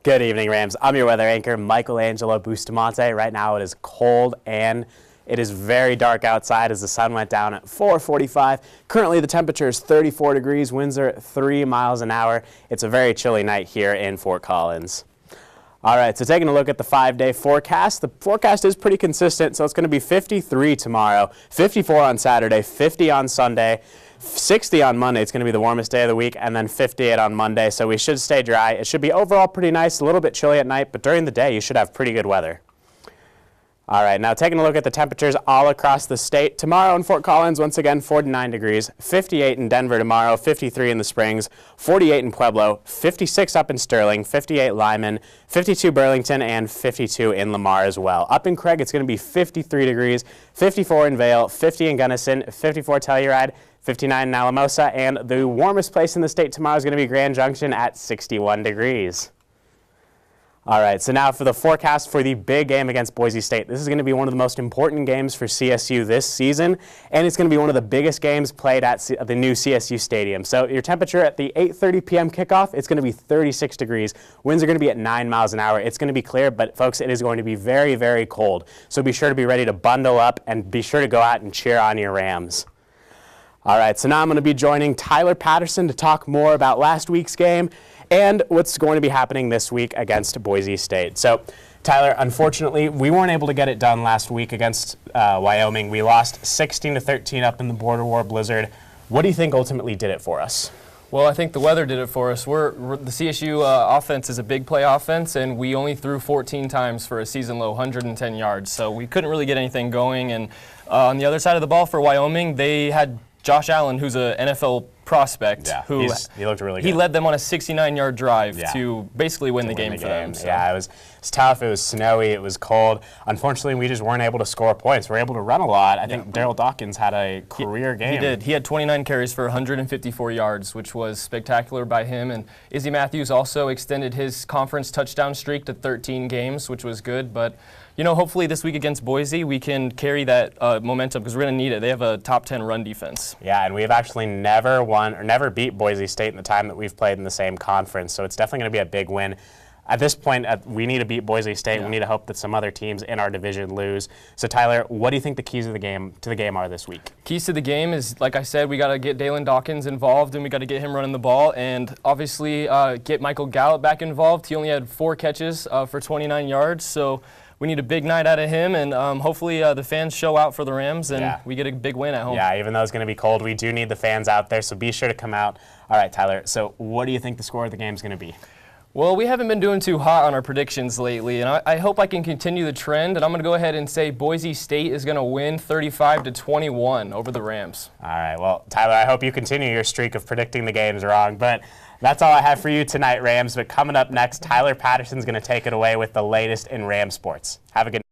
Good evening, Rams. I'm your weather anchor, Michelangelo Bustamante. Right now it is cold and it is very dark outside as the sun went down at 4:45. Currently the temperature is 34 degrees, winds are at 3 miles an hour. It's a very chilly night here in Fort Collins. All right, so taking a look at the 5-day forecast, the forecast is pretty consistent, so it's going to be 53 tomorrow, 54 on Saturday, 50 on Sunday, 60 on Monday. It's going to be the warmest day of the week, and then 58 on Monday, so we should stay dry. It should be overall pretty nice, a little bit chilly at night, but during the day you should have pretty good weather. All right, now taking a look at the temperatures all across the state. Tomorrow in Fort Collins, once again, 49 degrees, 58 in Denver tomorrow, 53 in the Springs, 48 in Pueblo, 56 up in Sterling, 58 Lyman, 52 Burlington, and 52 in Lamar as well. Up in Craig, it's going to be 53 degrees, 54 in Vail, 50 in Gunnison, 54 Telluride, 59 in Alamosa, and the warmest place in the state tomorrow is going to be Grand Junction at 61 degrees. All right, so now for the forecast for the big game against Boise State. This is going to be one of the most important games for CSU this season, and it's going to be one of the biggest games played at the new CSU Stadium. So your temperature at the 8:30 p.m. kickoff, it's going to be 36 degrees. Winds are going to be at 9 miles an hour. It's going to be clear, but folks, it is going to be very, very cold. So be sure to be ready to bundle up and be sure to go out and cheer on your Rams. All right, so now I'm going to be joining Tyler Patterson to talk more about last week's game and what's going to be happening this week against Boise State. So, Tyler, unfortunately, we weren't able to get it done last week against Wyoming. We lost 16-13 up in the Border War Blizzard. What do you think ultimately did it for us? Well, I think the weather did it for us. The CSU offense is a big play offense, and we only threw 14 times for a season low 110 yards. So we couldn't really get anything going. And on the other side of the ball for Wyoming, they had Josh Allen, who's an NFL prospect, who he looked really good. He led them on a 69-yard drive to basically win the game for them. So. Yeah, it was tough. It was snowy. It was cold. Unfortunately, we just weren't able to score points. We were able to run a lot. I think Daryl Dawkins had a career game. He did. He had 29 carries for 154 yards, which was spectacular by him. And Izzy Matthews also extended his conference touchdown streak to 13 games, which was good. But you know, hopefully this week against Boise, we can carry that momentum because we're going to need it. They have a top 10 run defense. Yeah, and we've actually never won or never beat Boise State in the time that we've played in the same conference. So it's definitely going to be a big win. At this point, we need to beat Boise State. We need to hope that some other teams in our division lose. So Tyler, what do you think the keys of the game are this week? Keys to the game is, like I said, we got to get Dalen Dawkins involved, and we got to get him running the ball, and obviously get Michael Gallup back involved. He only had 4 catches for 29 yards, so we need a big night out of him, and hopefully the fans show out for the Rams, and we get a big win at home. Yeah, even though it's going to be cold, we do need the fans out there, so be sure to come out. All right, Tyler, so what do you think the score of the game is going to be? Well, we haven't been doing too hot on our predictions lately, and I hope I can continue the trend, and I'm going to go ahead and say Boise State is going to win 35-21 over the Rams. All right, well, Tyler, I hope you continue your streak of predicting the games wrong, but that's all I have for you tonight, Rams. But coming up next, Tyler Patterson's going to take it away with the latest in Ram sports. Have a good night.